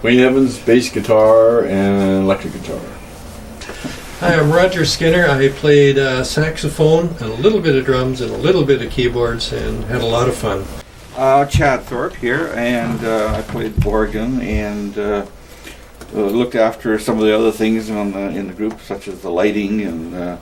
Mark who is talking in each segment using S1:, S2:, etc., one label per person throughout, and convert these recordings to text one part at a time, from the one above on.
S1: Wayne Evans, bass guitar and electric guitar.
S2: Hi, I'm Roger Skinner. I played saxophone and a little bit of drums and a little bit of keyboards and had a lot of fun.
S3: Chad Thorpe here, and I played organ and looked after some of the other things in the group, such as the lighting, and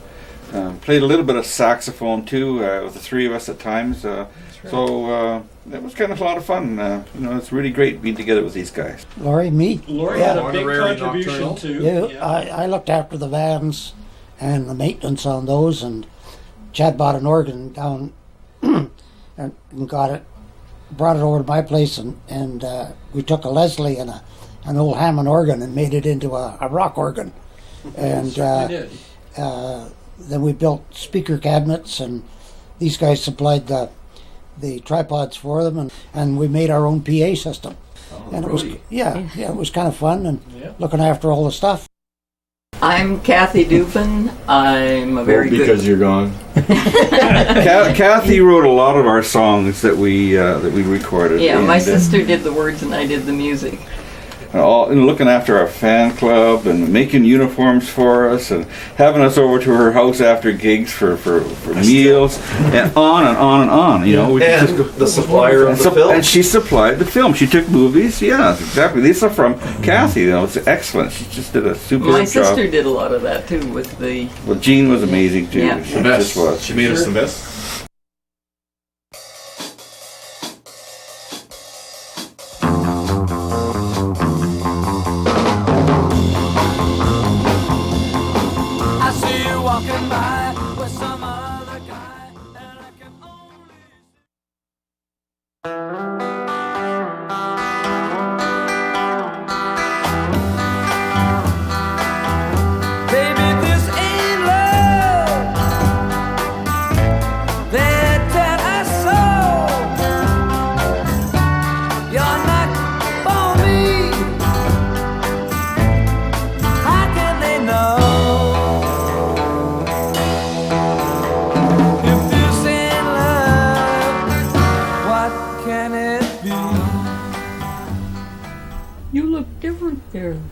S3: played a little bit of saxophone too, with the three of us at times. So it was kind of a lot of fun. It's really great being together with these guys.
S4: Laurie, me?
S2: Laurie had a big contribution too.
S4: Yeah. I looked after the vans and the maintenance on those, and Chad bought an organ down and brought it over to my place, and we took a Leslie and an old Hammond organ and made it into a rock organ. And then we built speaker cabinets, and these guys supplied the tripods for them, and we made our own PA system. And it was it was kind of fun, and looking after all the stuff.
S5: I'm Kathy Dupin. I'm a very
S1: because
S5: good...
S1: you're gone.
S3: Kathy wrote a lot of our songs that we recorded.
S5: Yeah, my sister did the words and I did the music.
S3: And looking after our fan club and making uniforms for us and having us over to her house after gigs for meals and on and on and on. You know, we
S6: and
S3: just
S6: the supplier of the film.
S3: And she supplied the film. She took movies. Yeah, exactly. These are from Kathy. It's excellent. She just did a superb job.
S5: My sister did a lot of that too with the...
S3: Well, Jean was amazing too.
S5: Yeah.
S3: She just was.
S6: She made us the best.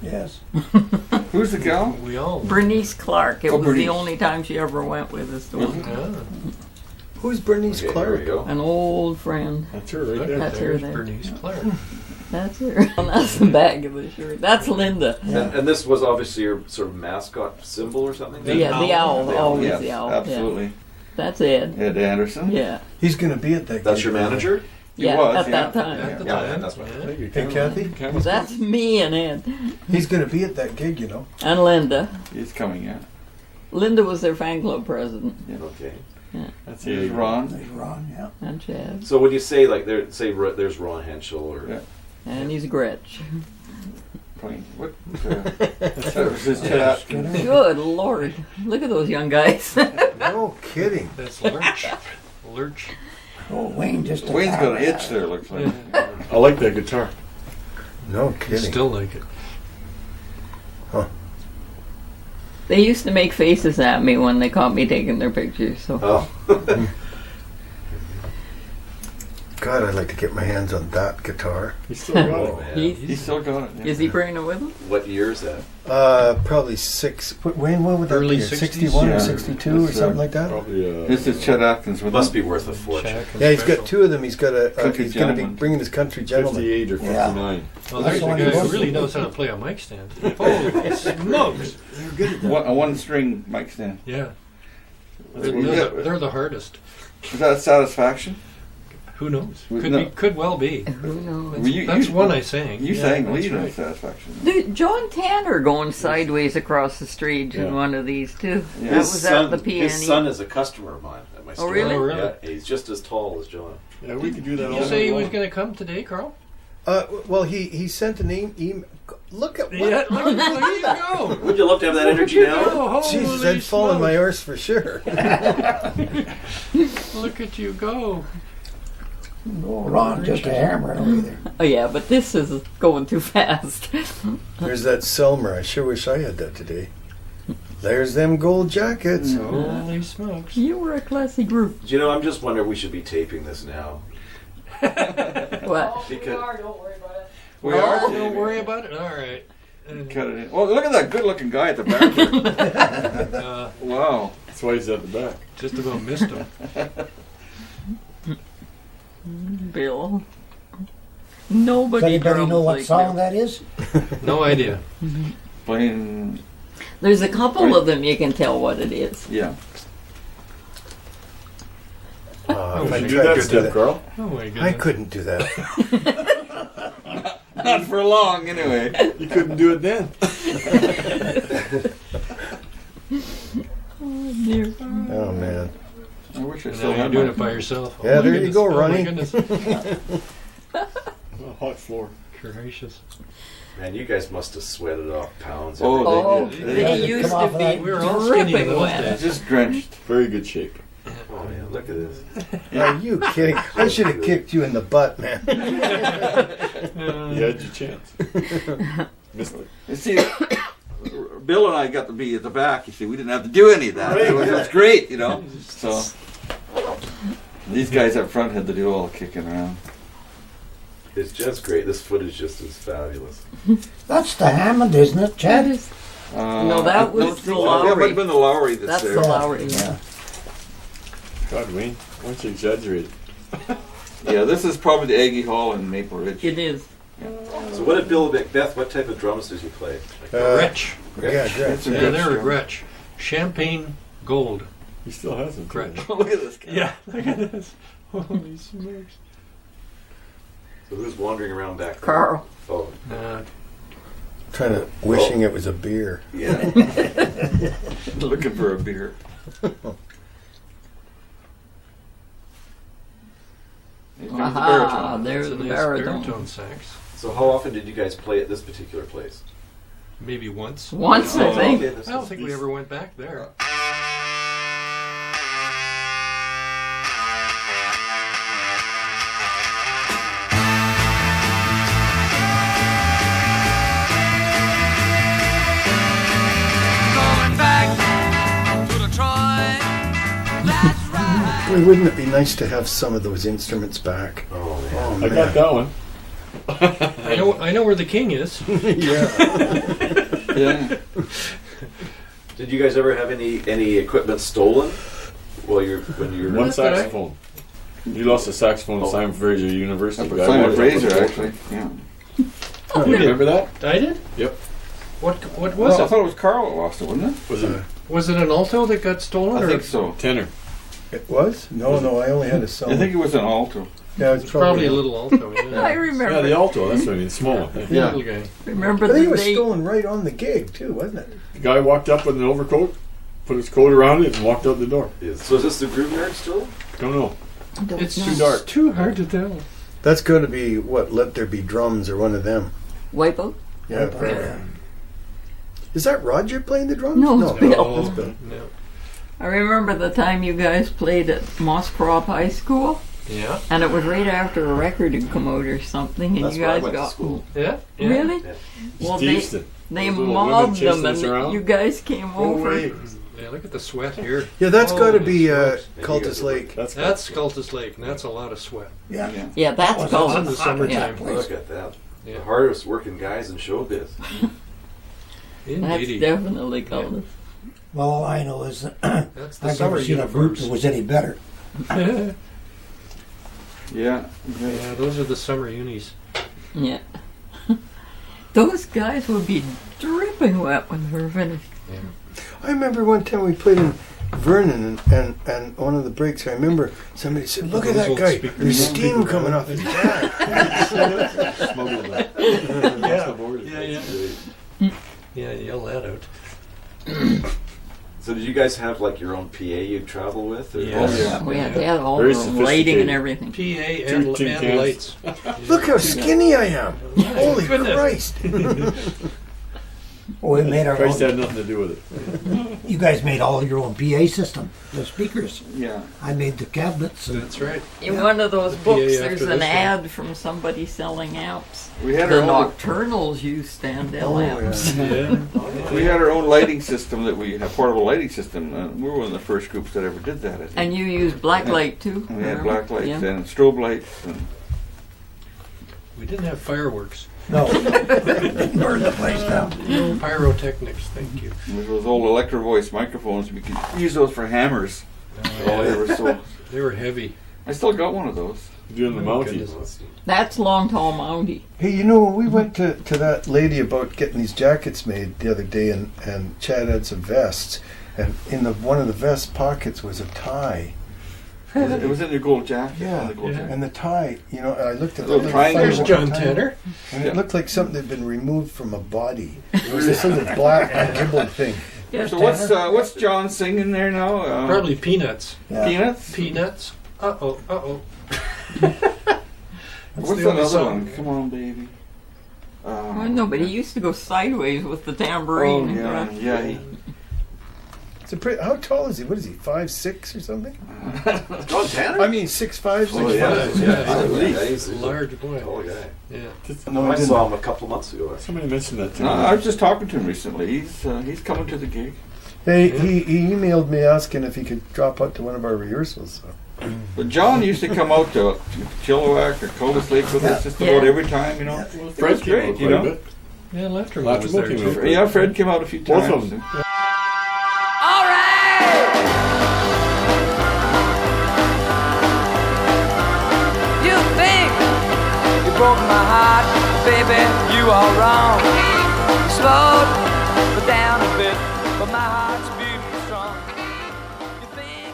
S4: Yes.
S3: Who's the gal?
S2: We all.
S5: Bernice Clark. It was
S3: Bernice.
S5: the only time she ever went with us to one.
S6: Who's Bernice Clark?
S5: An old friend.
S1: That's her right there.
S5: That's her there.
S2: Bernice Clark.
S5: That's her. And that's the back of the shirt. That's Linda.
S6: Yeah. And this was obviously your sort of mascot symbol or something?
S5: The owl. Always
S3: Yes,
S5: the owl.
S3: absolutely.
S5: Yeah. That's Ed.
S3: Ed Anderson.
S5: Yeah.
S7: He's going to be at that.
S6: That's your manager?
S5: Yeah,
S3: was,
S5: at that time.
S6: Yeah, that's right.
S7: Hey, Kathy?
S5: That's me and Ed.
S7: He's going to be at that gig, you know.
S5: And Linda.
S3: He's coming, yeah.
S5: Linda was their fan club president.
S6: Okay.
S5: Yeah.
S3: Here's Ron.
S4: There's Ron, yeah.
S5: And Chad.
S6: So when you say, like, there's Ron Henschel or...
S3: Yeah.
S5: And he's Gretsch.
S3: What?
S5: Good Lord. Look at those young guys.
S7: No kidding.
S2: That's Lurch. Lurch.
S4: Oh, Wayne's
S3: got an itch there, looks like.
S1: I like that guitar.
S7: No kidding.
S2: Still like it.
S5: They used to make faces at me when they caught me taking their pictures. So.
S6: Oh.
S7: God, I'd like to get my hands on that guitar.
S1: He's still got it.
S3: He's still got it. Yeah.
S5: Is he bringing it with him?
S6: What year is that?
S7: Probably Wayne, what would that
S2: Early
S7: be?
S2: 60s?
S7: 61
S3: Yeah.
S7: or 62 or
S3: It's,
S7: something like that?
S1: Probably.
S3: This is Chet Atkins with
S6: Must
S3: us.
S6: be worth a fortune.
S7: Yeah, he's got two of them. He's got
S3: Country
S7: he's going to be
S3: Gentleman.
S7: bringing his country gentleman.
S1: 58 or 59.
S2: Well, there's a guy who really knows how to play a mic stand. Holy smokes!
S3: A one-string mic stand.
S2: Yeah.
S3: Yeah.
S2: They're the hardest.
S3: Is that Satisfaction?
S2: Who knows?
S3: No.
S2: Could well be.
S5: Who knows?
S2: That's one I sang.
S3: You
S2: Yeah,
S3: sang
S2: that's
S3: lead on
S2: right.
S3: Satisfaction.
S5: Dude, John Tanner going sideways across the stage in one of these too.
S3: Yeah.
S5: That was at the PNE.
S6: His son is a customer of mine at my store.
S5: really?
S2: Oh, really?
S6: Yeah, he's just as tall as John.
S1: Yeah, we could do that all
S2: You say he
S1: night
S2: was
S1: long.
S2: going to come today, Carl?
S7: Well, he sent an email. Look at what.
S2: Yeah, look, there you go.
S6: Would you love to have that energy now?
S2: Oh,
S7: Jesus,
S2: holy
S7: I'd fall on my
S2: smokes.
S7: horse for sure.
S2: Look at you go.
S4: Oh, Ron, just a hammer over there.
S5: Oh yeah, but this is going too fast.
S7: There's that Selmer. I sure wish I had that today. There's them gold jackets.
S2: Holy smokes.
S5: You were a classy group.
S6: Do you know, I'm just wondering we should be taping this now.
S5: What?
S6: Because,
S8: don't worry about it.
S3: We are.
S2: Don't
S3: Davey.
S2: worry about it. All right.
S3: Cut it in. Oh, look at that good-looking guy at the back there. Wow.
S1: That's why he's at the back.
S2: Just about missed him.
S5: Bill.
S4: Does
S5: Nobody
S4: anybody
S5: drums
S4: know what
S5: like
S4: song
S5: Bill.
S4: that is?
S2: No idea.
S3: Playing.
S5: There's a couple of them you can tell what it is.
S3: Yeah.
S7: Oh, if I
S1: You do
S7: tried
S1: that
S7: to do
S1: stuff,
S7: that.
S1: Carl?
S2: Oh my goodness.
S7: I couldn't do that.
S3: Not for long, anyway.
S1: You couldn't do it then.
S5: Oh, dear.
S7: Oh man.
S3: I wish I
S2: And
S3: still
S2: now you're
S3: had
S2: doing
S3: my.
S2: it by yourself.
S7: Yeah,
S2: Oh my
S7: there you
S2: goodness.
S7: go,
S2: Oh my
S7: Ronnie.
S2: goodness.
S1: Well, hot floor.
S2: Gracious.
S6: Man, you guys must have sweated off pounds.
S3: Oh,
S6: every
S5: Oh,
S3: they did.
S5: they
S3: They
S5: used
S4: Come off
S5: to
S4: of that.
S5: be
S2: We were all skinny in
S5: dripping
S2: those
S5: wet.
S2: days.
S3: Just drenched.
S1: Very good shape.
S6: Oh man, look at this.
S7: Are you kidding? I should have kicked you in the butt, man.
S1: You had your chance. Missed it.
S3: You see, Bill and I got to be at the back. You see, we didn't have to do any of that. It was great, you know. So these guys up front had to do all the kicking around.
S6: It's just great. This footage just is fabulous.
S4: That's the Hammond, isn't it,
S5: That
S4: Chad?
S5: is, No, that was the
S3: That
S5: Lowry.
S3: might have been the Lowry that's
S5: that's
S3: there.
S5: the Lowry.
S4: Yeah.
S1: God, Wayne, why don't you exaggerate it?
S3: Yeah, this is probably the Aggie Hall in Maple Ridge.
S5: It is.
S6: So what did Bill Macbeth? What type of drums does he play?
S2: Gretsch.
S7: Yeah, great.
S3: It's a
S2: Yeah,
S3: good
S2: they're a
S3: show.
S2: Gretsch. Champagne gold.
S1: He still has them. too.
S2: Gretsch.
S3: Look at this guy.
S2: Yeah, look at this. Holy smokes.
S6: So who's wandering around back there?
S5: Carl.
S6: Oh,
S7: Trying to wishing it was a beer.
S3: Yeah. Looking for a beer. Here comes the
S5: Aha,
S3: baritone.
S5: there's
S2: That's a
S5: the
S2: nice
S5: baritone.
S2: sax.
S6: so how often did you guys play at this particular place?
S2: Maybe once.
S5: Once,
S3: Oh,
S5: I think.
S6: okay, this
S2: I don't
S6: is-
S2: think we ever went back there.
S7: Boy, wouldn't it be nice to have some of those instruments back?
S6: Oh man.
S7: Oh,
S1: I
S7: man.
S1: got that one.
S2: I know where the king is.
S7: Yeah.
S3: Yeah.
S6: Did you guys ever have any equipment stolen? When you're
S1: One
S2: That's all right.
S1: saxophone. You lost a saxophone at Simon Fraser University.
S3: Up
S1: Guy
S3: at Simon
S1: walked up with
S3: Fraser,
S1: a-
S3: actually. Yeah.
S1: You remember that?
S2: I did?
S1: Yep.
S2: What was
S3: Well, I
S2: it?
S3: thought it was Carl that lost it, wasn't it?
S1: Was it
S2: Was it an alto that got stolen?
S3: I
S2: or
S3: think so.
S1: tenor?
S7: It was? No, I only had a
S3: I
S7: solo.
S3: think it was an alto.
S7: Yeah, it's
S2: It's probably a little alto. Yeah.
S5: I
S1: Yeah,
S5: remember.
S1: the alto. That's what I mean. Small. I think.
S3: Yeah.
S2: Little guy.
S5: Remember
S7: I think it
S5: the
S7: was
S5: day.
S7: stolen right on the gig too, wasn't it?
S1: The guy walked up with an overcoat, put his coat around it, and walked out the door.
S6: So is this the Groove Nerd still?
S1: Don't know.
S2: It's
S1: Too dark.
S2: too hard to tell.
S7: That's got to be what? Let There Be Drums or one of them.
S5: Wipeout?
S7: Yeah. probably. Is that Roger playing the drums?
S5: No, it's Bill.
S7: That's Bill.
S2: No.
S5: I remember the time you guys played at Moss Crop High School,
S2: Yeah.
S5: and it was right after a record had come out or something, and
S6: That's
S5: you
S6: where I
S5: guys
S6: went to
S5: got
S6: school.
S2: Yeah. Yeah.
S5: really.
S6: Yeah.
S5: Well,
S1: Steve's
S5: they
S1: the-
S5: they
S1: those little women
S5: mobbed
S1: chasing
S5: them,
S1: us
S5: and
S1: around.
S5: you guys came
S1: Go
S5: over.
S1: away.
S2: Yeah. Look at the sweat here.
S7: Yeah, that's got to
S2: Holy
S7: be
S2: smokes.
S7: Cultus Lake.
S1: That's
S2: That's Cultus Lake, and that's a lot of sweat.
S4: Yeah.
S3: Yeah.
S5: Yeah, that's
S4: was
S5: called.
S2: in the summertime.
S5: Yeah,
S6: Look at that.
S2: Yeah.
S6: The hardest working guys in showbiz.
S5: that's
S2: Indeed.
S5: definitely called.
S4: Well, all I know is that
S2: That's the
S4: I've
S2: summer
S4: never seen a group
S2: uniforms.
S4: that was any better.
S2: Yeah,
S3: Yeah.
S2: those are the summer unis.
S5: Yeah. Those guys would be dripping wet when they were finished.
S7: I remember one time we played in Vernon and one of the breaks. I remember somebody said, "Look at
S2: Those
S7: that
S2: old
S7: guy!
S2: speakers.
S7: There's steam coming off his back."
S1: smuggled it. Across the border.
S2: Yeah, yell that out.
S6: So did you guys have like your own PA you'd travel with? Or?
S2: Yes.
S1: Oh, yeah.
S5: We had to have all
S1: Very
S5: the lighting and
S1: sophisticated.
S5: everything.
S2: PA and,
S1: Two
S2: and
S1: cans.
S2: lights.
S7: Look how skinny I am! Holy
S2: goodness.
S7: Christ!
S4: We made our
S1: Christ
S4: own.
S1: had nothing to do with it.
S4: You guys made all your own PA system, the speakers.
S3: Yeah.
S4: I made the cabinets. And
S2: That's right.
S5: In one of those
S2: PA
S5: books,
S2: after
S5: there's
S2: this
S5: an
S2: one.
S5: ad from somebody selling amps.
S3: We had
S5: The
S3: our own.
S5: Nocturnals use Standell
S7: Oh,
S5: amps.
S2: Yeah.
S3: We had our own lighting system that we had, portable lighting system. We were one of the first groups that ever did that. I think.
S5: And you use blacklight too.
S3: And we had
S5: remember?
S3: black lights
S5: Yeah.
S3: and strobe lights. And
S2: We didn't have fireworks.
S4: No. Burn the place down.
S2: No pyrotechnics, thank you.
S3: With those old Electro Voice microphones, we could use those for hammers. Oh, they were so.
S2: They were heavy.
S3: I still got one of those.
S1: Doing the
S2: Oh,
S1: Mounties.
S2: goodness.
S5: That's long tall Mountie.
S7: Hey, you know, we went to that lady about getting these jackets made the other day, and Chad had some vests, and in one of the vest pockets was a tie.
S3: It was in your gold jacket.
S7: Yeah,
S3: in the gold jacket.
S7: and the tie, you know, I looked at the
S3: Little triangle.
S2: There's John
S7: tie,
S2: Tanner.
S7: and
S3: Yeah.
S7: it looked like something that had been removed from a body. It was this little black gibbled thing.
S5: Yes,
S3: So what's John singing there now?
S2: Probably Peanuts.
S4: Yeah.
S3: Peanuts.
S2: Peanuts. Uh-oh, uh-oh.
S3: What's
S2: the
S3: that
S2: only
S3: other
S2: song.
S3: one? Come on, baby.
S5: Well, no, but he used to go sideways with the
S3: Oh
S5: tambourine.
S3: yeah, yeah.
S7: It's a pretty, how tall is he? What is he? 5'6" or something?
S6: John Tanner?
S7: I mean 6'5", 6'5".
S6: Oh, yeah.
S2: Yeah,
S6: He's
S2: a large boy.
S6: tall guy.
S2: Yeah.
S7: No,
S6: I
S7: didn't.
S6: saw him a couple of months ago.
S1: Somebody mentioned that to
S3: No,
S1: me.
S3: I was just talking to him recently. He's coming to the gig.
S7: Hey, he emailed me asking if he could drop out to one of our rehearsals. So.
S3: But John used to come out to Chilliwack or Columbus Lake with us just about
S5: Yeah.
S3: every time, you know.
S1: Well,
S3: Fred
S1: Fred came
S3: great,
S1: out
S3: you
S1: quite a
S3: know.
S1: bit.
S2: Yeah, Latterman
S1: Latterman
S2: was there
S1: came
S2: too.
S1: out.
S3: Yeah, Fred came out a few
S1: Both
S3: times.
S1: of them.
S8: All right. You think you broke my heart, baby? You are wrong. You slowed down a bit, but my heart's beating strong. You think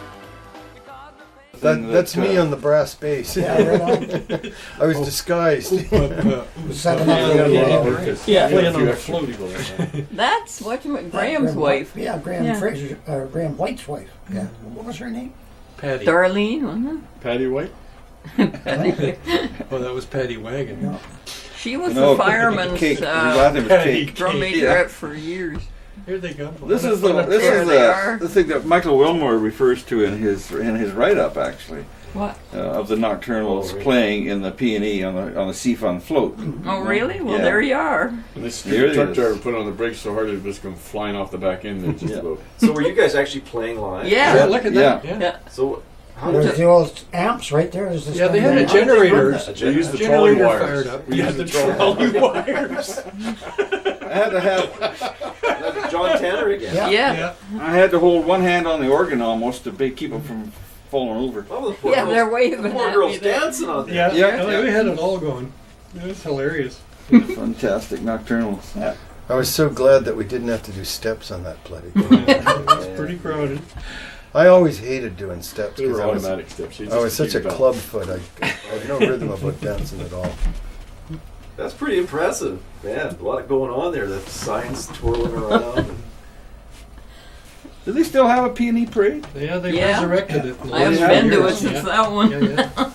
S8: you caused me pain.
S7: That's me on the brass bass.
S4: Yeah, right on.
S7: I was disguised.
S4: Second
S2: Yeah,
S1: Playing
S2: playing on the float.
S5: That's Graham's wife.
S4: Yeah, Graham
S5: Yeah.
S4: Fraser, Graham White's wife. Yeah. What was her name?
S2: Patty.
S5: Darlene, wasn't
S1: Patty White.
S5: it?
S2: Oh, that was Patty Wagon.
S4: No.
S5: She was
S3: No,
S5: the fireman's
S3: Cake. His last name was
S2: Patty
S3: Cake.
S5: drum
S2: Cake.
S5: majorette for years.
S2: Here they go.
S3: This is
S5: There they are.
S3: the thing that Michael Wilmore refers to in his write up actually
S5: What?
S3: of the Nocturnals playing in the P&E on the Seafun float.
S5: Oh, really? Well,
S3: Yeah.
S5: there you are.
S1: And this
S3: There it
S1: truck
S3: is.
S1: driver put on the brakes so hard it was going flying off the back end. There just
S3: Yeah.
S1: about.
S6: So were you guys actually playing live?
S5: Yeah.
S2: Yeah, look at that.
S3: Yeah.
S2: Yeah.
S6: So how
S4: There's
S6: did
S4: the old amps right there. There's this
S2: Yeah, they
S4: guy
S2: had a
S4: there.
S2: generator.
S1: They used the trolley
S2: Generator
S1: wires.
S2: fired up.
S1: We
S2: Yeah,
S1: used
S2: the
S1: the trolley
S2: wires.
S3: I had to have
S6: John Tanner again?
S4: Yeah.
S5: Yeah.
S3: I had to hold one hand on the organ almost to keep him from falling over.
S6: Oh, the poor
S5: Yeah,
S6: girls,
S5: they're waving
S6: the poor
S5: at
S6: girls
S5: me there.
S6: dancing on there.
S2: Yeah,
S3: Yeah.
S2: yeah, we had it all going. It was hilarious.
S3: Fantastic Nocturnals.
S7: I was so glad that we didn't have to do steps on that bloody thing.
S2: It was pretty crowded.
S7: I always hated doing steps
S1: They
S7: because
S1: were
S7: I was
S1: automatic steps. You
S7: I
S1: just
S7: was such a
S1: keep it up.
S7: club foot. I had no rhythm about dancing at all.
S6: That's pretty impressive, man. A lot going on there. The signs twirling around.
S3: Do they still have a P&E parade?
S2: Yeah, they
S5: Yeah.
S2: resurrected it. in the
S5: I haven't
S2: last
S5: been
S2: few
S5: to it
S2: years.
S5: since
S2: Yeah.
S5: that one.
S2: Yeah, yeah.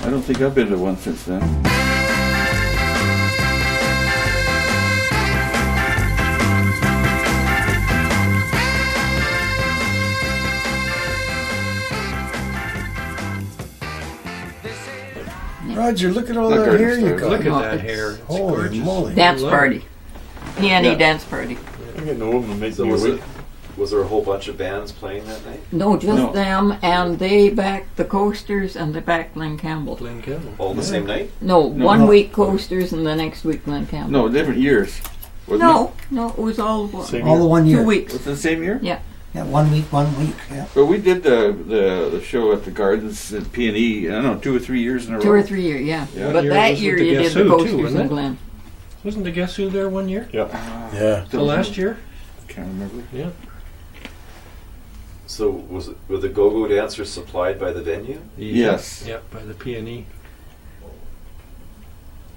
S3: I don't think I've been to one since then.
S7: Roger, look at all
S3: Look
S7: that
S3: at
S7: hair
S3: it,
S7: you
S3: sir.
S7: got.
S2: Look at
S5: Oh,
S2: that
S5: it's-
S2: hair. It's
S7: Holy
S2: gorgeous.
S7: moly.
S5: Dance
S2: Love
S5: party. Peony
S3: Yeah.
S5: dance party.
S1: I'm getting old and make
S6: So
S1: me
S6: was
S1: awake.
S6: there a whole bunch of bands playing that night?
S5: No, just
S3: No.
S5: them, and they backed the Coasters and they backed Glenn Campbell.
S2: Glenn Campbell.
S6: All the same night?
S5: No,
S3: No.
S5: 1 week Coasters and the next week Glenn Campbell.
S3: No, different years. Wasn't
S5: No, it was all one.
S1: Same
S4: All the
S1: year.
S4: 1
S5: 2
S4: year.
S3: it?
S5: weeks.
S3: Was it the same year?
S5: Yeah.
S4: Yeah, 1 week, 1 week. Yeah.
S3: But we did the show at the Gardens at P&E, I don't know, 2 or 3 years in a row.
S5: 2 or 3 years, yeah.
S3: Yeah.
S5: But
S2: Year
S5: that
S2: was
S5: year
S2: with the
S5: you
S2: Guess
S5: did the
S2: Who, too,
S5: Coasters
S2: wasn't
S5: and
S2: it?
S5: Glenn.
S2: Wasn't the Guess Who there 1 year?
S1: Yeah.
S7: Yeah.
S2: The last year?
S3: Can't remember.
S2: Yeah.
S6: So were the go-go dancers supplied by the venue?
S3: Yes.
S2: Yep, by the P&E.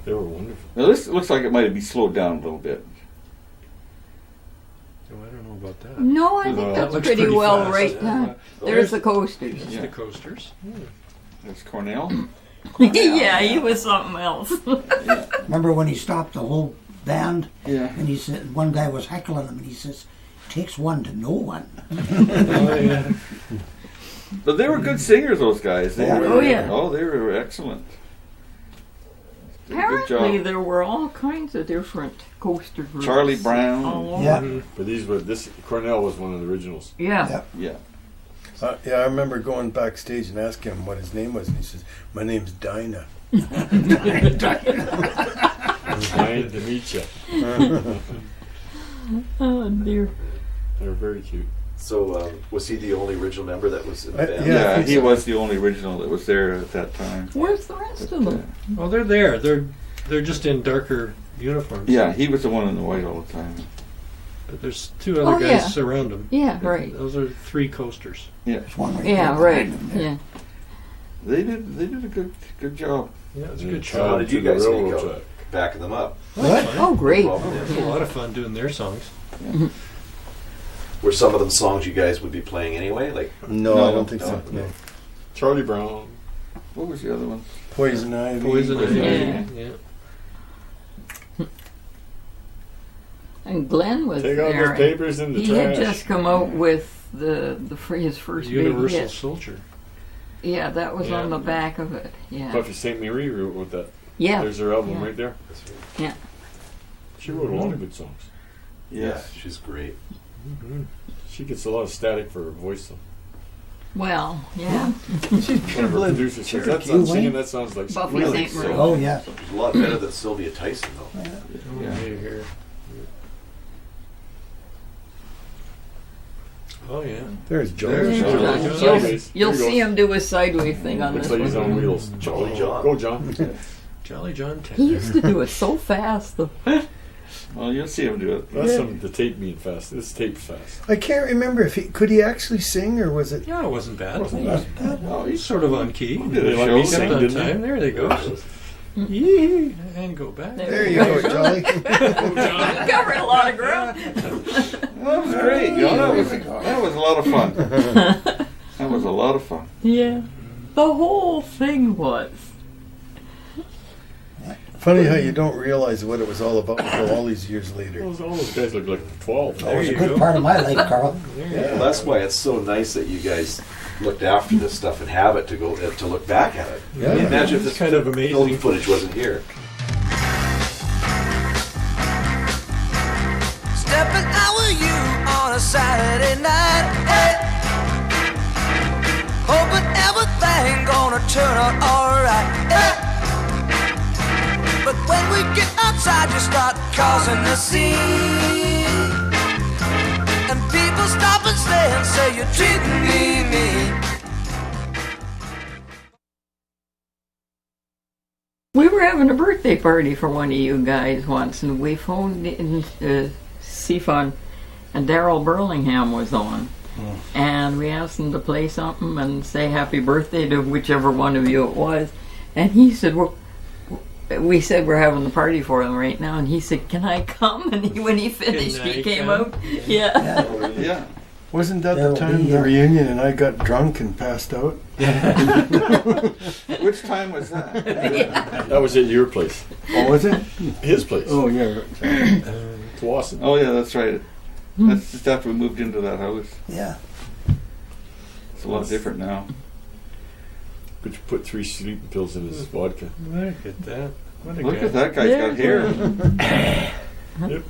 S1: They were wonderful.
S3: Now this looks like it might be slowed down a little bit.
S2: Oh, I don't know about that.
S5: No, I
S3: No,
S5: think
S3: that
S5: that's
S2: looks
S5: pretty
S2: pretty
S5: well
S2: fast.
S5: right now. There's the Coasters.
S2: That's
S3: Yeah.
S2: the Coasters.
S3: There's Cornell.
S5: Yeah, he was something else.
S4: Remember when he stopped the whole band
S3: Yeah.
S4: and he said one guy was heckling him and he says, "Takes one to know one."
S2: Oh, yeah.
S3: But they were good singers, those guys. They
S4: Yeah.
S3: were,
S5: Oh, yeah.
S3: Oh, they were excellent. Good
S5: Apparently
S3: job.
S5: there were all kinds of different coaster groups.
S3: Charlie Brown.
S5: All over.
S4: Yeah.
S1: But this Cornell was one of the originals.
S5: Yeah.
S4: Yeah.
S3: Yeah.
S7: Yeah, I remember going backstage and asking him what his name was, and he says, "My name's Dinah."
S1: Dying to meet you.
S5: Oh dear.
S1: They're very cute.
S6: So, was he the only original member that was in the band?
S3: Yeah, he was the only original that was there at that time.
S5: Where's the rest of them?
S2: Well, they're there. They're just in darker uniforms.
S3: Yeah, he was the one in the white all the time.
S2: But there's two other guys around him.
S5: Yeah, right.
S2: Those are 3 coasters.
S3: Yeah,
S4: There's one
S5: Yeah,
S4: there
S5: right.
S4: behind him there.
S5: Yeah.
S3: they did a good job.
S2: Yeah, it's a
S1: And
S2: good
S6: So
S2: show.
S6: how did you
S1: To the
S6: guys make
S1: railroad
S6: out
S1: track.
S6: backing them up?
S5: Oh, great.
S6: No problem,
S2: It's
S6: yeah.
S2: a lot of fun doing their songs.
S6: Were some of them songs you guys would be playing anyway? Like,
S7: No,
S3: No,
S7: I don't think so.
S6: no.
S7: No.
S1: Charlie Brown.
S3: What was the other one?
S7: Poison Ivy.
S2: Poison Ivy.
S5: Yeah.
S2: Yeah.
S5: And Glenn was
S1: Take out
S5: there.
S1: those papers in the
S5: He
S1: trash.
S5: had just come out with his first big
S2: Universal
S5: hit.
S2: Soldier.
S5: Yeah, that was
S2: Yeah.
S5: on the back of it. Yeah.
S1: Buffy St. Marie wrote with that.
S5: Yeah.
S1: There's her album
S5: Yeah.
S1: right there.
S5: Yeah.
S1: She wrote a lot of good songs.
S6: yeah, she's great.
S1: She gets a lot of static for her voice, though.
S5: Well, yeah.
S7: She's
S1: One of her
S7: pureblood
S1: producers says,
S7: Cherokee.
S1: "That's not singing, that sounds like
S5: Buffy
S1: really
S5: St. Marie.
S4: Oh, yeah.
S6: She's a lot better than Sylvia Tyson, though.
S2: Yeah. Here. Oh yeah.
S7: There's Joe.
S2: There's
S1: Joe.
S2: Joe.
S1: Joe.
S5: You'll,
S1: Sideways.
S5: you'll
S1: There he
S5: see
S1: goes.
S5: him do a sideways thing on
S1: Looks
S5: this
S1: like he's
S5: one.
S1: on wheels.
S6: Jolly John.
S1: Go, John.
S2: Jolly John
S5: He
S2: Tender.
S5: used to do it so fast. Though.
S3: Well, you'll see him do it.
S1: That's
S7: Yeah.
S1: some the tape being fast. This tape's fast.
S7: I can't remember if could he actually sing or was it?
S2: Yeah, it wasn't bad.
S3: Oh,
S2: He's sort of on key.
S3: Did
S1: They
S3: a
S1: let
S3: show.
S1: me
S2: Kept
S1: sing,
S2: on
S1: didn't
S2: time.
S1: they?
S2: There they go. Yee, and go back.
S7: There you go, Jolly.
S5: Covering a lot of ground.
S3: That was great. You know, that was a lot of fun. That was a lot of fun.
S5: Yeah. The whole thing was.
S7: Funny how you don't realize what it was all about until all these years later.
S1: All those guys look like 12.
S4: That was a
S2: you
S4: good
S2: go.
S4: part of my life, Carl.
S6: Well, that's why it's so nice that you guys looked after this stuff and have it to go to look back at it.
S7: Yeah.
S6: Imagine if
S2: It's
S6: this
S2: kind of
S6: film
S2: amazing.
S6: footage wasn't here.
S8: Stepping out with you on a Saturday night. Hey. Hoping everything gonna turn out alright. Hey. But when we get outside, you start causing a scene. And people stop and stare and say you're treating me mean.
S5: We were having a birthday party for one of you guys once, and we phoned in Seafon, and Daryl Burlingham was on. And we asked him to play something and say happy birthday to whichever one of you it was. And he said, well, we said we're having the party for him right now, and he said, "Can I come?" And when he finished,
S2: Can I
S5: he came
S2: come?
S5: out. Yeah.
S3: Yeah.
S7: Wasn't that the
S4: There'll
S7: time of
S4: be,
S7: the reunion and I got drunk and passed out?
S3: Which time was that?
S1: That was at your place.
S7: Oh, was it?
S1: His place.
S7: Oh, yeah.
S1: Clawson.
S3: Oh, yeah, that's right. That's just after we moved into that house.
S4: Yeah.
S3: It's a lot different now.
S1: Could you put 3 sleeping pills in his vodka?
S2: Look at that. What a
S3: Look
S2: guy.
S3: at that guy's got hair.
S1: Yep.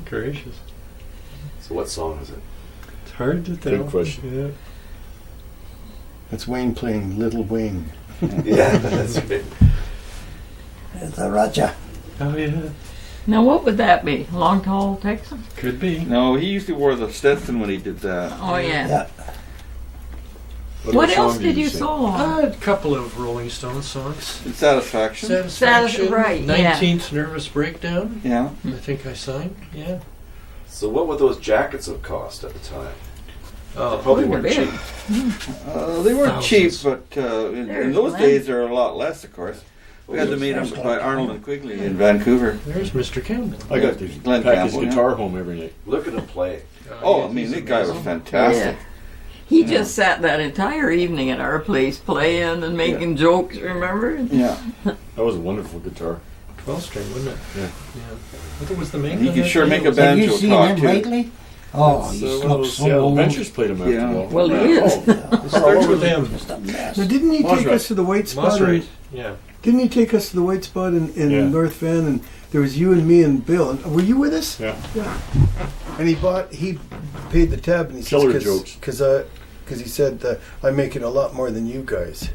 S2: Gracious.
S6: So what song is it?
S2: It's hard to tell.
S1: Good question.
S2: Yeah.
S7: That's Wayne playing Little Wayne.
S6: Yeah, that's right.
S4: There's the Roger.
S2: Oh yeah.
S5: Now, what would that be? Long, tall Texan?
S2: Could be.
S3: No, he usually wore the Stetson when he did that.
S5: Oh, yeah.
S4: Yeah.
S5: What
S1: song
S5: else did you
S1: sing?
S5: solo on?
S2: A couple of Rolling Stones songs.
S3: And Satisfaction.
S2: Satisfaction.
S5: Right, yeah.
S2: 19th Nervous Breakdown.
S3: Yeah.
S2: I think I signed. Yeah.
S6: So what would those jackets have cost at the time? They
S2: Oh,
S6: probably
S5: Wouldn't
S6: weren't
S5: have
S6: cheap.
S3: They weren't cheap,
S2: Thousands.
S3: but in
S5: There's
S3: those
S5: Glenn.
S3: days they're a lot less, of course. We had them made up by Arnold and Quigley in Vancouver.
S2: there's Mr. Campbell.
S1: I got to
S3: Glenn
S1: pack his
S3: Campbell, yeah.
S1: guitar home every night.
S6: Look at him play.
S3: Oh,
S2: yeah,
S3: I mean,
S2: he's
S3: that guy was
S2: amazing.
S3: fantastic.
S5: He just sat that entire evening at our place playing and making jokes, remember?
S3: Yeah.
S1: That was a wonderful guitar.
S2: 12-string, wasn't it?
S1: Yeah.
S2: What was the main?
S3: And he
S2: on
S3: could
S2: that
S3: sure
S2: thing?
S3: make a
S2: Was
S3: band.
S4: Have you
S3: Banjo
S4: seen
S3: talk,
S4: him
S3: too.
S4: lately? Oh,
S1: It's,
S4: he
S1: one of
S4: looks
S1: those
S4: so
S1: Seattle
S4: old.
S1: Adventures played him after
S3: Yeah.
S1: a while.
S5: Well, he is.
S2: it starts with M.
S4: Just a mess.
S7: Now, didn't he take
S1: Mosrite.
S7: us to the white spot?
S2: Mosrite. Yeah.
S7: Didn't he take us to the white spot in
S1: Yeah.
S7: North Van? And there was you and me and Bill. And were you with us?
S1: Yeah.
S7: And he paid the tab, and he
S1: Killer
S7: says,
S1: jokes.
S7: because because he said I make it a lot more than you guys.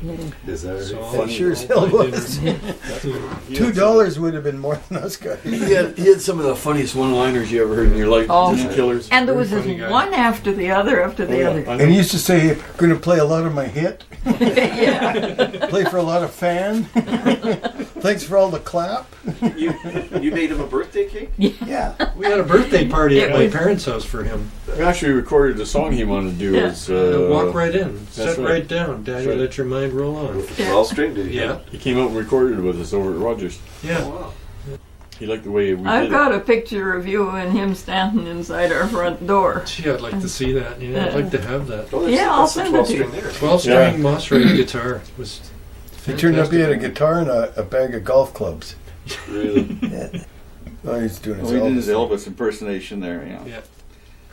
S6: Is that
S2: So
S6: right?
S7: It sure as hell was. $2 would have been more than us guys.
S1: He had some of the funniest one-liners you ever heard in your life.
S5: Oh.
S1: Just killers.
S5: And there was
S2: Very
S5: this
S2: funny guy.
S5: one after the other after the other.
S1: I know.
S7: And he used to say, "Going to play a lot of my hit.
S5: Yeah.
S7: Play for a lot of fan. Thanks for all the clap."
S6: You made him a birthday cake?
S4: Yeah.
S2: We had a birthday party at
S5: It
S2: my
S5: was-
S2: parents' house for him.
S1: We actually recorded the song he wanted to do.
S5: Yeah.
S1: Was,
S2: Walk right in, sit
S1: right.
S2: right down, Daddy,
S1: right.
S2: let your mind roll on.
S6: With the 12 string, did he?
S2: Yeah,
S1: He came out and recorded it with us over at Rogers.
S2: yeah.
S6: Wow.
S1: He liked the way we
S5: I've
S1: did
S5: got a picture of you and him standing inside our front door.
S2: Gee, I'd like to see that. Yeah, I'd like to have that.
S6: Oh, that's,
S5: Yeah, I'll
S6: that's the
S5: send it
S6: 12
S5: to you.
S6: string there.
S2: 12-string Moss-Ray guitar was.
S7: He turned up. He had a
S2: fantastic.
S7: guitar and a bag of golf clubs.
S6: Really?
S7: Oh, he's doing his
S3: Oh, he did his
S7: Elvis.
S3: Elvis impersonation there. Yeah.
S2: Yeah.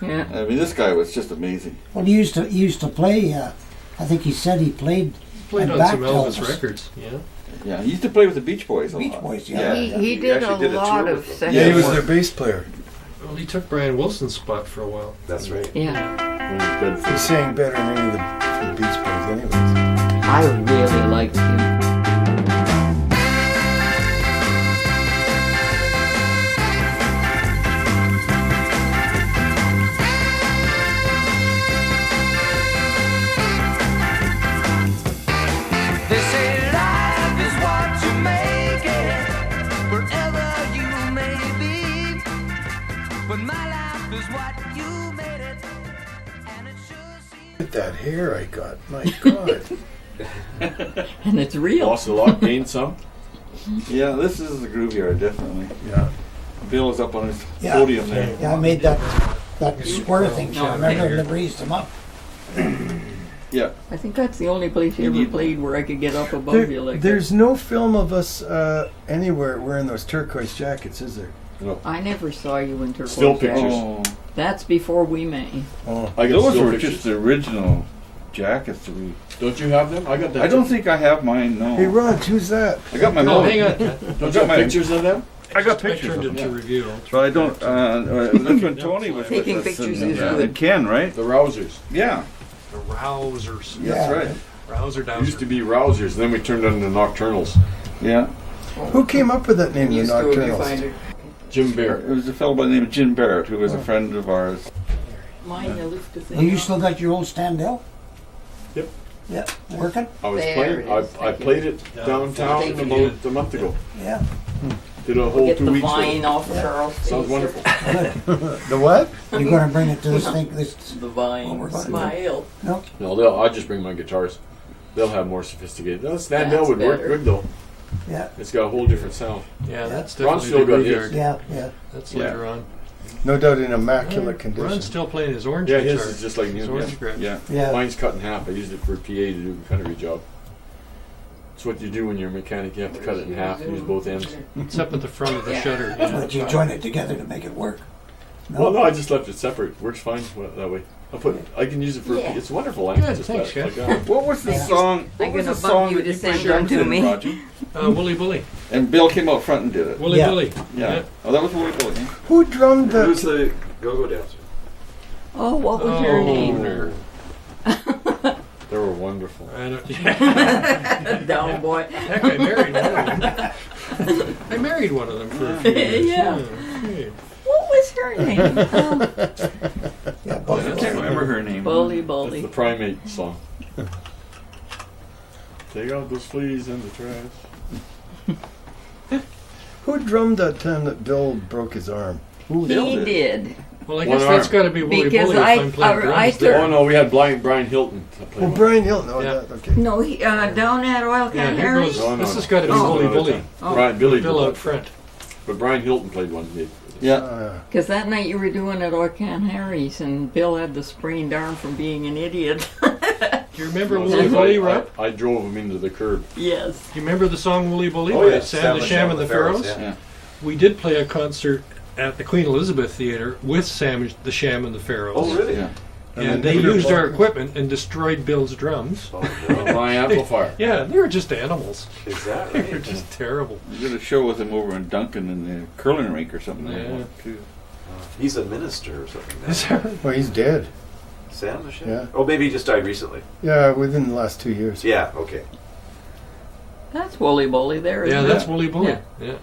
S5: Yeah.
S3: I mean, this guy was just amazing.
S4: Well, he used to play. I think he said he played
S2: Played
S4: And
S2: on
S4: back
S2: some
S4: to
S2: Elvis
S4: Elvis.
S2: records. Yeah.
S3: Yeah, he used to play with the Beach Boys a
S4: Beach
S3: lot.
S4: Boys. Yeah.
S5: He
S6: He
S5: did a
S6: actually did a
S5: lot
S6: tour
S5: of
S6: with them.
S5: sessions.
S7: Yeah, he was their bass player.
S2: Well, he took Brian Wilson's spot for a while.
S6: That's right.
S5: Yeah.
S1: when he was good for
S7: He sang better than any of the Beach Boys, anyways.
S5: I really liked him.
S8: They say life is what you make it, wherever you may be. But my life is what you made it, and it sure seems.
S7: Look at that hair I got. My God.
S5: And it's real.
S1: Lost a lot, gained some.
S3: Yeah, this is the Grooveyard, definitely.
S7: Yeah.
S3: Bill is up on his
S4: Yeah.
S3: podium there.
S4: Yeah, I made that square thing. So
S5: No,
S4: remember,
S5: here.
S4: and raised him up.
S3: Yeah.
S5: I think that's the only place you ever played where I could get up above you like
S7: There's no film of us anywhere wearing those turquoise jackets, is there?
S5: that. I never saw you in turquoise
S1: Still
S5: jacket.
S1: pictures.
S3: Oh,
S5: That's before we met.
S7: Oh.
S1: I got
S3: those
S1: still
S3: were
S1: pictures.
S3: just the original jackets that we.
S1: Don't you have them? I got that.
S3: I don't think I have mine. No.
S7: Hey, Rod, who's that?
S3: I got my.
S2: Oh,
S3: mom.
S2: hang on.
S1: Don't you have pictures of them?
S3: I got
S2: I
S3: pictures
S2: turned
S3: of
S2: it
S3: them.
S2: to review.
S3: But I don't. That's when Tony was
S5: Taking
S3: with us
S5: pictures
S3: and,
S5: is
S3: and
S5: good.
S3: Ken, right?
S1: The Rousers.
S3: Yeah,
S2: The Rousers.
S4: Yeah.
S3: that's right.
S2: Rouser
S1: It used to
S2: Dowser.
S1: be Rousers, and then we turned them into Nocturnals.
S3: Yeah,
S7: Who came up with that name, the
S5: Used to if you
S7: Nocturnals?
S5: find it.
S1: Jim
S3: it
S1: Barrett.
S3: was a fellow by the name of Jim Barrett who was a friend of ours.
S5: Mine, I lift the thing
S4: Well, you
S5: up.
S4: still got your old Standell?
S1: Yep.
S4: Yeah, working?
S1: I was
S5: There
S1: playing.
S5: it
S1: I
S5: is.
S1: I played it downtown
S5: Thank you.
S1: about a month ago.
S4: Yeah.
S1: Did a whole
S5: Get
S1: 2
S5: the
S1: weeks.
S5: vine
S1: With
S5: off Charles'
S1: it. Sounds
S5: face.
S1: wonderful.
S7: The what?
S4: You're going to bring it to this thing? This?
S5: The
S4: What
S5: vine
S4: we're gonna do.
S5: smile.
S4: No.
S1: No, I'll just bring my guitars. They'll have more sophisticated. No, Standell
S5: That's
S1: would work
S5: better.
S1: good though.
S4: Yeah.
S1: It's got a whole different sound.
S2: Yeah, that's
S1: Ron's
S2: definitely
S1: still
S2: the
S1: got his.
S2: Graveyard.
S4: Yeah. Yeah.
S2: That's
S3: Yeah.
S2: later on.
S7: No doubt in immaculate condition.
S2: Ron's still playing his orange
S1: Yeah,
S2: guitar.
S1: his is just like
S2: His
S1: new.
S2: orange
S1: Yeah.
S2: scratch.
S3: Yeah,
S4: Yeah.
S1: Mine's cut in half. I used it for PA to do a country job. It's what you do when you're a mechanic. You have to cut it in half. Use both ends.
S2: It's up at the front of the
S5: Yeah.
S2: shutter. Yeah.
S4: But you join it together to make it work.
S1: Well, no, I just left it separate. Works fine that way. I can use it for.
S5: Yeah.
S1: It's wonderful.
S2: Good,
S1: Just
S2: thanks,
S1: like
S2: guys.
S1: that.
S3: what was the
S5: Yeah.
S3: song?
S5: I'm
S3: What was
S5: gonna
S3: the
S5: bug
S3: song
S5: you
S3: that
S5: to
S3: you
S5: send
S3: played
S5: them to
S3: drums in,
S5: me.
S3: Roger?
S2: Woolly Bully.
S3: And Bill came out front and did it.
S2: Woolly
S4: Yeah.
S2: Bully.
S3: Yeah. Oh, that was Woolly Bully. Huh?
S7: Who drummed
S6: Who's
S7: the?
S6: the go-go dancer?
S5: Oh, what was your
S2: Oh.
S5: name?
S1: No. They were wonderful.
S2: I don't, yeah.
S5: Down boy.
S2: Heck, I married one of them. I married one of them for a few years.
S5: Yeah.
S2: Hey.
S5: What was her name?
S4: Yeah.
S3: I
S4: Both
S3: can't remember her name.
S5: Bully
S1: That's
S5: Bully.
S1: the Primate song. Take out those fleas in the trash.
S7: Who drummed that time that Bill broke his arm? Who was
S5: He
S3: did.
S5: did.
S2: Well, I
S1: One
S2: guess that's
S1: arm.
S2: got to be Woolly
S5: Because
S2: Bully if
S5: I-
S2: I'm playing drums
S5: I
S2: there.
S1: Oh no, we had Brian Hilton. to play
S7: Oh,
S1: one.
S7: Brian Hilton. Oh,
S2: Yeah.
S7: that, okay.
S5: No, he down at Oil
S2: Yeah,
S5: Can
S2: here
S5: Harry.
S2: goes.
S1: No, no,
S2: This
S1: no.
S2: has got to be
S5: Oh.
S2: Woolly
S1: Another
S2: Bully.
S1: time.
S5: Oh.
S1: Brian Billy
S2: Bill
S1: did
S2: out
S1: that.
S2: front.
S1: But Brian Hilton played one.
S3: Yeah.
S5: Because that night you were doing it Oil Can Harry's, and Bill had the sprained arm from being an idiot.
S2: Do you remember
S1: No,
S2: Woolly
S1: so
S2: Bully, Rob?
S1: I drove him into the curb.
S5: Yes.
S2: Do you remember the song Woolly Bully
S6: Oh,
S2: by
S6: yeah,
S2: Sam the Sham and the Pharaohs?
S6: yeah.
S3: Yeah.
S2: We did play a concert at the Queen Elizabeth Theatre with Sam the Sham and the Pharaohs.
S6: Oh, really?
S3: Yeah.
S2: And they used our equipment and destroyed Bill's drums.
S6: Oh, no.
S1: My amplifier.
S2: Yeah, they were just animals.
S6: Is that
S2: They were
S6: right?
S2: just terrible.
S3: We did a show with him over in Duncan in the curling rink or something.
S2: Yeah.
S3: Too.
S6: He's a minister or something now.
S2: Is that right?
S7: Well, he's dead.
S6: Sam, the chef?
S7: Yeah.
S6: Oh, maybe he just died recently.
S7: Yeah, within the last 2 years.
S6: Yeah, okay.
S5: That's Wooly Bully there,
S2: Yeah,
S5: isn't
S2: that's
S5: it?
S2: Wooly Bully.
S5: Yeah.
S2: Yeah.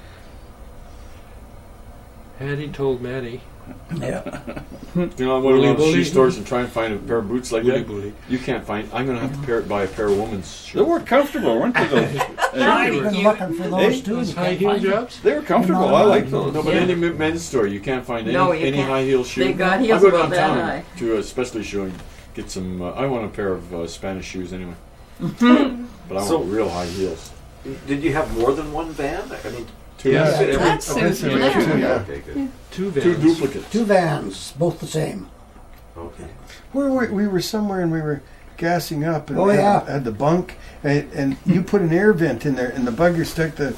S2: Hattie told Maddie.
S4: Yeah.
S1: You know, I went
S2: Woolly
S1: around the shoe
S2: bully.
S1: stores and try and find a pair of boots like
S2: Wooly
S1: that.
S2: Bully.
S1: You can't find. I'm going to have to buy a pair of women's
S3: They
S1: shoes.
S3: were comfortable, weren't they? Those?
S4: I've been looking for those too.
S2: Those
S4: You
S2: high
S4: can't
S2: heel
S4: find them.
S2: jobs?
S3: They were comfortable. I like those.
S1: No, but
S5: Yeah.
S1: any men's store, you can't find
S5: No, you
S1: any
S5: can't.
S1: high heel shoe.
S5: They got
S1: I
S5: heels
S1: go
S5: about that
S1: downtown
S5: high.
S1: to a specialty shoe and get some. I want a pair of Spanish shoes anyway. But I
S6: So-
S1: want real high heels.
S6: Did you have more than one van? I mean,
S1: Two,
S7: Yeah.
S5: That suits
S7: Eventually,
S5: you there.
S7: two, yeah.
S6: okay, good.
S2: Two vans.
S1: two duplicates.
S4: Two vans, both the same.
S6: Okay.
S7: We were somewhere and we were gassing up and
S4: Oh, yeah.
S7: had the bunk and you put an air vent in there and the bugger stuck the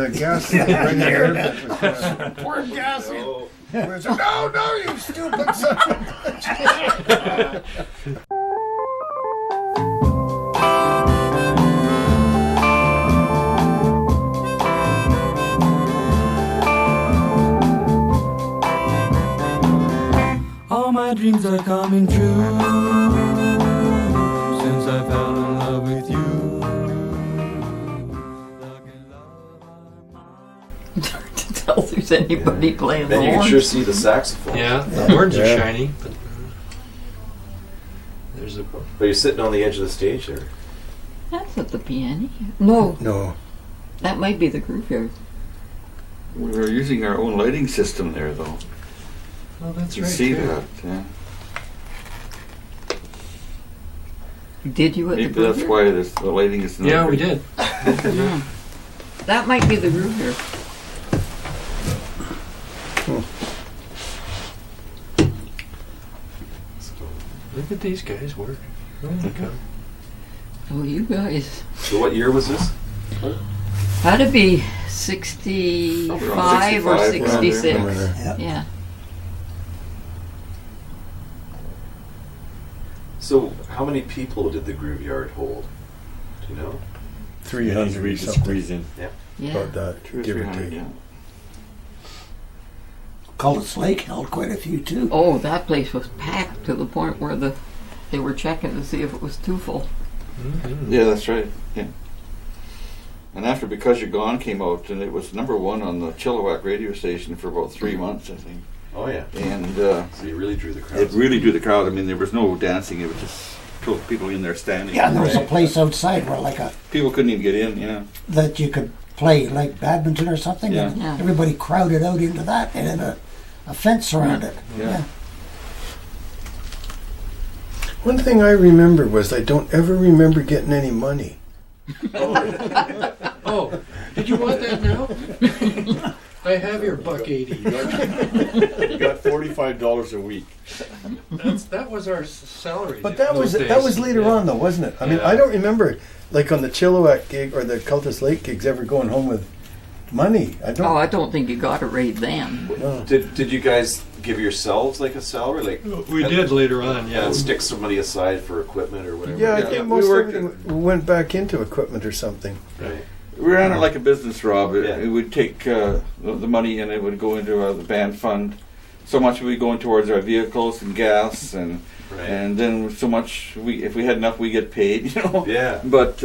S7: gas right in the air vent. Was going. Poor gassing.
S6: Oh,
S7: We're saying, no, you stupid son of a bitch.
S8: All my dreams are coming true since I fell in love with you.
S5: It's hard to tell if there's anybody playing the
S6: then you can
S5: horns.
S6: sure see the saxophone.
S2: Yeah, the horns are
S7: Yeah.
S2: shiny. But there's a.
S6: But you're sitting on the edge of the stage there.
S5: That's at the piano. No,
S7: No.
S5: that might be the graveyard.
S3: We were using our own lighting system there, though.
S2: Oh, that's
S3: You
S2: right.
S3: see
S2: too.
S3: that? Yeah.
S5: Did you at
S3: Maybe
S5: the
S3: that's
S5: graveyard?
S3: why the lighting is not.
S2: Yeah, we
S3: good.
S2: did.
S5: Yeah. That might be the graveyard.
S2: Look at these guys work. Oh my God.
S5: Oh, you guys.
S6: So what year was this?
S5: Had to be 65 or
S3: 65, around there.
S5: 66.
S7: Somewhere
S5: Yeah.
S6: So how many people did the graveyard hold? Do you know?
S7: 300
S1: we
S7: or
S1: just
S7: something.
S1: squeeze in.
S5: Yeah.
S7: About that,
S3: 200 or
S7: give or
S3: 300,
S7: take.
S3: yeah.
S4: Cultus Lake held quite a few too.
S5: Oh, that place was packed to the point where they were checking to see if it was too full.
S2: Mm-hmm.
S3: Yeah, that's right. Yeah. And after Because You're Gone came out, and it was #1 on the Chilliwack radio station for about 3 months, I think.
S6: Oh yeah.
S3: And
S6: So you really drew the
S3: it
S6: crowd.
S3: really drew the crowd. I mean, there was no dancing. It was just people in there standing.
S4: Yeah, and there was a
S6: Right.
S4: place outside where
S3: People couldn't even get in, yeah.
S4: that you could play like badminton or something.
S3: Yeah.
S4: And
S5: Yeah.
S4: everybody crowded out into that and had a fence around it.
S3: Yeah.
S7: One thing I remember was I don't ever remember getting any money.
S2: Oh, did you want that now? I have your $1.80.
S1: You got $45 a week.
S2: That was our salary.
S7: But that was
S2: those
S7: that was
S2: days.
S7: later
S2: Yeah.
S7: on though, wasn't it? I mean,
S2: Yeah.
S7: I don't remember like on the Chilliwack gig or the Cultus Lake gigs ever going home with money. I
S5: Oh,
S7: don't.
S5: I don't think you got a rate then.
S7: No.
S6: Did you guys give yourselves like a salary, like
S2: We did later on, yeah.
S6: and stick some money aside for equipment or whatever?
S7: Yeah, I
S3: Yeah,
S7: think
S3: we
S7: most
S3: worked
S7: everything went back into equipment or something.
S6: Right.
S3: We ran it like a business, Rob. It,
S6: Yeah.
S3: it would take the money and it would go into the band fund. So much would be going towards our vehicles and gas, and
S6: Right.
S3: and then so much if we had enough, we get paid, you know.
S6: Yeah.
S3: But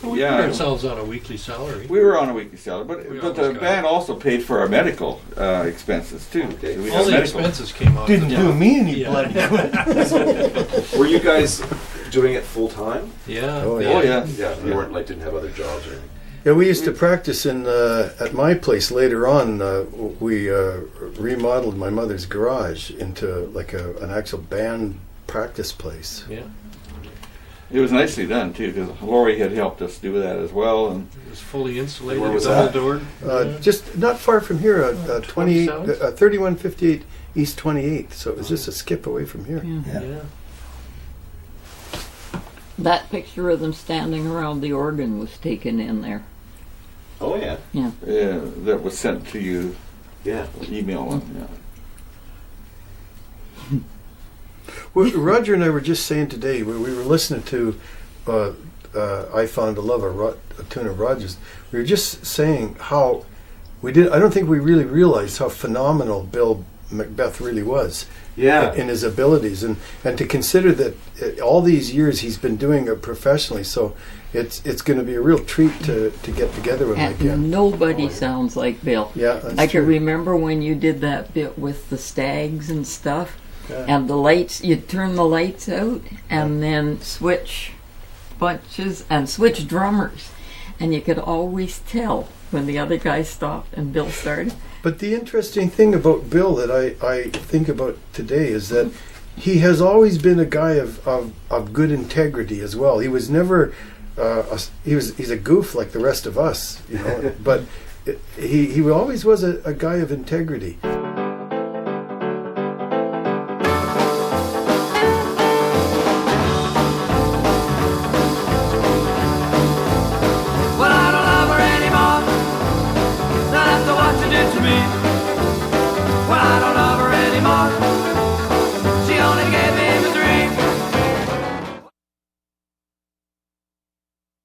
S2: We
S3: yeah.
S2: put ourselves on a weekly salary.
S3: we were on a weekly salary,
S2: We
S3: but
S2: always
S3: the
S2: got
S3: band also paid for our medical expenses too.
S6: Okay.
S3: So we
S2: All
S3: had
S2: the
S3: medical.
S2: expenses came off.
S7: Didn't
S2: the
S7: do
S2: top.
S7: me any
S2: Yeah.
S7: bloody good.
S6: Were you guys doing it full time?
S2: Yeah.
S7: Oh,
S3: Oh yeah.
S6: Yeah. You weren't like didn't have other jobs or anything.
S7: Yeah, we used to practice in at my place later on. We remodeled my mother's garage into like an actual band practice place.
S2: Yeah.
S3: It was nicely done too, because Lori had helped us do that as well, and
S2: It was fully insulated,
S6: Where was
S2: double
S6: that?
S2: doored.
S7: Just not far from here, 28,
S2: 27th?
S7: 3158 East 28th. So it was just a skip away from here.
S2: Yeah.
S5: That picture of them standing around the organ was taken in there.
S6: Oh yeah.
S3: that was sent to you,
S6: Yeah.
S3: email one. Yeah.
S7: Well, Roger and I were just saying today, we were listening to I Found a Love, a tune of Rogers. We were just saying how I don't think we really realized how phenomenal Bill Macbeth really was.
S6: Yeah.
S7: In his abilities, and to consider that all these years he's been doing it professionally, so it's going to be a real treat to get together with him
S5: And
S7: again.
S5: nobody sounds like Bill.
S7: Yeah, that's
S5: I
S7: true.
S5: can remember when you did that bit with the stags and stuff,
S7: Yeah.
S5: and the lights, you'd turn the lights out and then switch bunches and switch drummers, and you could always tell when the other guy stopped and Bill started.
S7: But the interesting thing about Bill that I think about today is that he has always been a guy of good integrity as well. He was never he's a goof like the rest of us, you know. But he always was a guy of integrity.